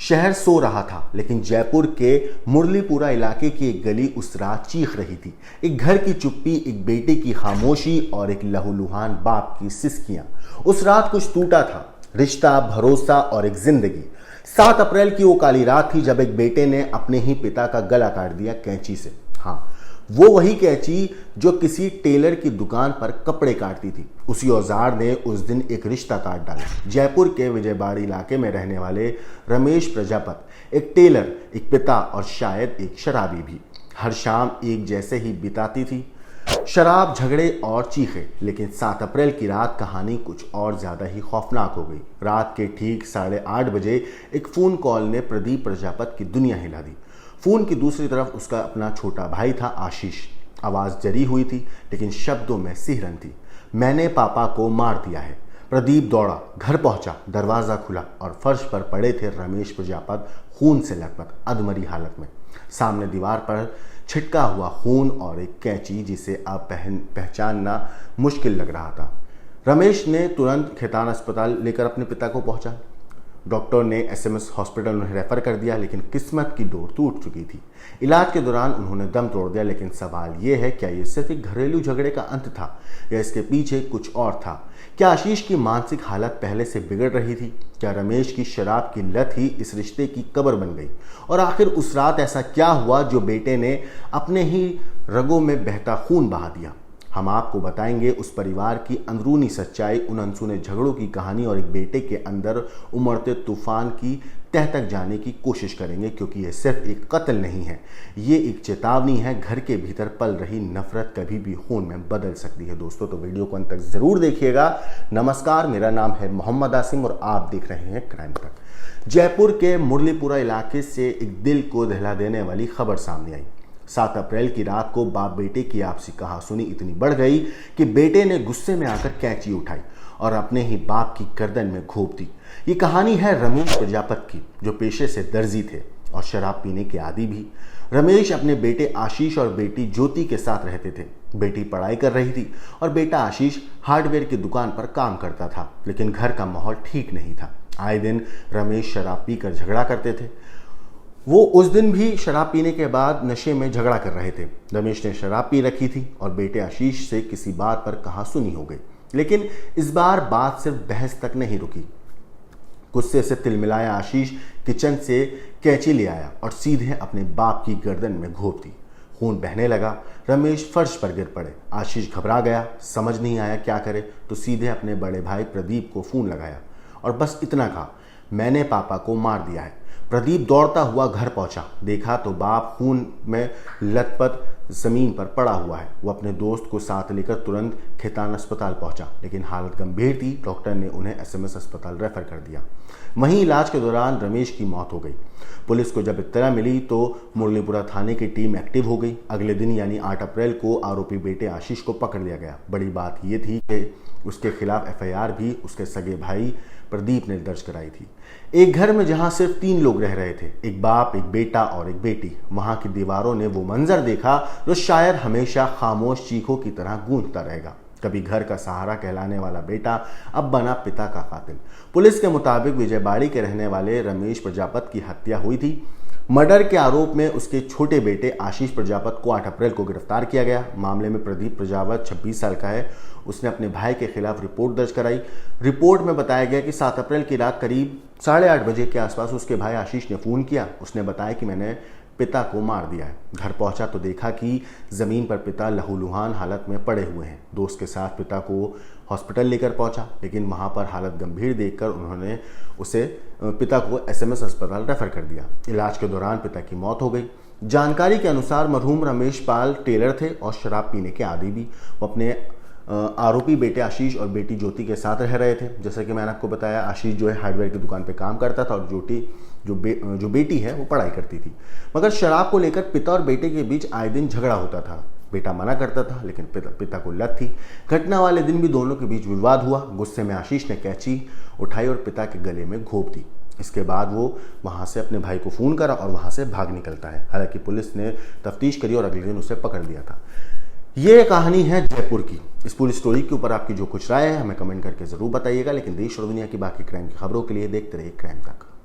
शहर सो रहा था, लेकिन जयपुर के मुरलीपुरा इलाके की एक गली उस रात चीख रही थी। एक घर की चुप्पी, एक बेटे की खामोशी और एक लहूलुहान बाप की सिसकियां। उस रात कुछ टूटा था, रिश्ता, भरोसा और एक जिंदगी। 7 अप्रैल की वो काली रात थी जब एक बेटे ने अपने ही पिता का गला काट दिया कैंची से। हाँ, वो वही कैंची जो किसी टेलर की दुकान पर कपड़े काटती थी। उसी औजार ने उस दिन एक रिश्ता काट डाला। जयपुर के विजयबाड़ी इलाके में रहने वाले रमेश प्रजापत एक टेलर, एक पिता और शायद एक शराबी भी। हर शाम एक जैसे ही बिताती थी, शराब, झगड़े और चीखे। लेकिन 7 अप्रैल की रात कहानी कुछ और ज्यादा ही खौफनाक हो गई। रात के ठीक 8:30 बजे एक फोन कॉल ने प्रदीप प्रजापत की दुनिया हिला दी। फोन की दूसरी तरफ उसका अपना छोटा भाई था, आशीष। आवाज जरी हुई थी, लेकिन शब्दों में सिहरन थी। मैंने पापा को मार दिया है। प्रदीप दौड़ा, घर पहुंचा, दरवाजा खुला और फर्श पर पड़े थे रमेश प्रजापत, खून से लथपथ, अधमरी हालत में। सामने दीवार पर छिटका हुआ खून और एक कैंची जिसे अब पहचानना मुश्किल लग रहा था। रमेश ने तुरंत खैतान अस्पताल लेकर अपने पिता को पहुंचा। डॉक्टर ने एसएमएस हॉस्पिटल उन्हें रेफर कर दिया, लेकिन किस्मत की डोर टूट चुकी थी। इलाज के दौरान उन्होंने दम तोड़ दिया। लेकिन सवाल यह है, क्या ये सिर्फ एक घरेलू झगड़े का अंत था या इसके पीछे कुछ और था? क्या आशीष की मानसिक हालत पहले से बिगड़ रही थी? क्या रमेश की शराब की लत ही इस रिश्ते की कब्र बन गई? और आखिर उस रात ऐसा क्या हुआ जो बेटे ने अपने ही रगों में बहता खून बहा दिया? हम आपको बताएंगे उस परिवार की अंदरूनी सच्चाई, उन अनसुने झगड़ों की कहानी और एक बेटे के अंदर उमड़ते तूफान की तह तक जाने की कोशिश करेंगे, क्योंकि यह सिर्फ एक कत्ल नहीं है, ये एक चेतावनी है। घर के भीतर पल रही नफरत कभी भी खून में बदल सकती है। दोस्तों, तो वीडियो को अंत तक जरूर देखिएगा। नमस्कार, मेरा नाम है मोहम्मद आसिम और आप देख रहे हैं क्राइम तक। जयपुर के मुरलीपुरा इलाके से एक दिल को दहला देने वाली खबर सामने आई। 7 अप्रैल की रात को बाप बेटे की आपसी कहासुनी इतनी बढ़ गई कि बेटे ने गुस्से में आकर कैंची उठाई और अपने ही बाप की गर्दन में घोंप दी। ये कहानी है रमेश प्रजापत की, जो पेशे से दर्जी थे और शराब पीने के आदी भी। रमेश अपने बेटे आशीष और बेटी ज्योति के साथ रहते थे। बेटी पढ़ाई कर रही थी और बेटा आशीष हार्डवेयर की दुकान पर काम करता था। लेकिन घर का माहौल ठीक नहीं था। आए दिन रमेश शराब पीकर झगड़ा करते थे। वो उस दिन भी शराब पीने के बाद नशे में झगड़ा कर रहे थे। रमेश ने शराब पी रखी थी और बेटे आशीष से किसी बात पर कहासुनी हो गई। लेकिन इस बार बात सिर्फ बहस तक नहीं रुकी। गुस्से से तिलमिलाया आशीष किचन से कैंची ले आया और सीधे अपने बाप की गर्दन में घोंप दी। खून बहने लगा। रमेश फर्श पर गिर पड़े। आशीष घबरा गया, समझ नहीं आया क्या करे, तो सीधे अपने बड़े भाई प्रदीप को फोन लगाया और बस इतना कहा, मैंने पापा को मार दिया है। प्रदीप दौड़ता हुआ घर पहुंचा। देखा तो बाप खून में लथपथ जमीन पर पड़ा हुआ है। वो अपने दोस्त को साथ लेकर तुरंत खैतान अस्पताल पहुंचा, लेकिन हालत गंभीर थी। डॉक्टर ने उन्हें एसएमएस अस्पताल रेफर कर दिया। वहीं इलाज के दौरान रमेश की मौत हो गई। पुलिस को जब इत्तला मिली तो मुरलीपुरा थाने की टीम एक्टिव हो गई। अगले दिन यानी 8 अप्रैल को आरोपी बेटे आशीष को पकड़ लिया गया। बड़ी बात यह थी कि उसके खिलाफ एफआईआर भी उसके सगे भाई प्रदीप ने दर्ज कराई थी। एक घर में जहां सिर्फ 3 लोग रह रहे थे, एक बाप, एक बेटा और एक बेटी, वहां की दीवारों ने वो मंजर देखा जो शायद हमेशा खामोश चीखों की तरह गूंजता रहेगा। कभी घर का सहारा कहलाने वाला बेटा अब बना पिता का कातिल। पुलिस के मुताबिक विजयबाड़ी के रहने वाले रमेश प्रजापत की हत्या हुई थी। मर्डर के आरोप में उसके छोटे बेटे आशीष प्रजापत को 8 अप्रैल को गिरफ्तार किया गया। मामले में प्रदीप प्रजापत 26 साल का है। उसने अपने भाई के खिलाफ रिपोर्ट दर्ज कराई। रिपोर्ट में बताया गया कि 7 अप्रैल की रात करीब 8:30 बजे के आसपास उसके भाई आशीष ने फोन किया। उसने बताया कि मैंने पिता को मार दिया है। घर पहुंचा तो देखा कि जमीन पर पिता लहूलुहान हालत में पड़े हुए हैं। दोस्त के साथ पिता को हॉस्पिटल लेकर पहुंचा, लेकिन वहां पर हालत गंभीर देखकर उन्होंने पिता को एसएमएस अस्पताल रेफर कर दिया। इलाज के दौरान पिता की मौत हो गई। जानकारी के अनुसार मरहूम रमेश पाल टेलर थे और शराब पीने के आदी भी। वो अपने आरोपी बेटे आशीष और बेटी ज्योति के साथ रह रहे थे। जैसे कि मैंने आपको बताया, आशीष जो है हार्डवेयर की दुकान पे काम करता था और ज्योति जो बेटी है वो पढ़ाई करती थी। मगर शराब को लेकर पिता और बेटे के बीच आए दिन झगड़ा होता था। बेटा मना करता था, लेकिन पिता को लत थी। घटना वाले दिन भी दोनों के बीच विवाद हुआ। गुस्से में आशीष ने कैंची उठाई और पिता के गले में घोंप दी। इसके बाद वो वहां से अपने भाई को फोन करा और वहां से भाग निकलता है। हालांकि पुलिस ने तफ्तीश करी और अगले दिन उसे पकड़ लिया था। ये कहानी है जयपुर की। इस पूरी स्टोरी के ऊपर आपकी जो कुछ राय है हमें कमेंट करके जरूर बताइएगा। लेकिन देश और दुनिया की बाकी क्राइम की खबरों के लिए देखते रहिए क्राइम तक।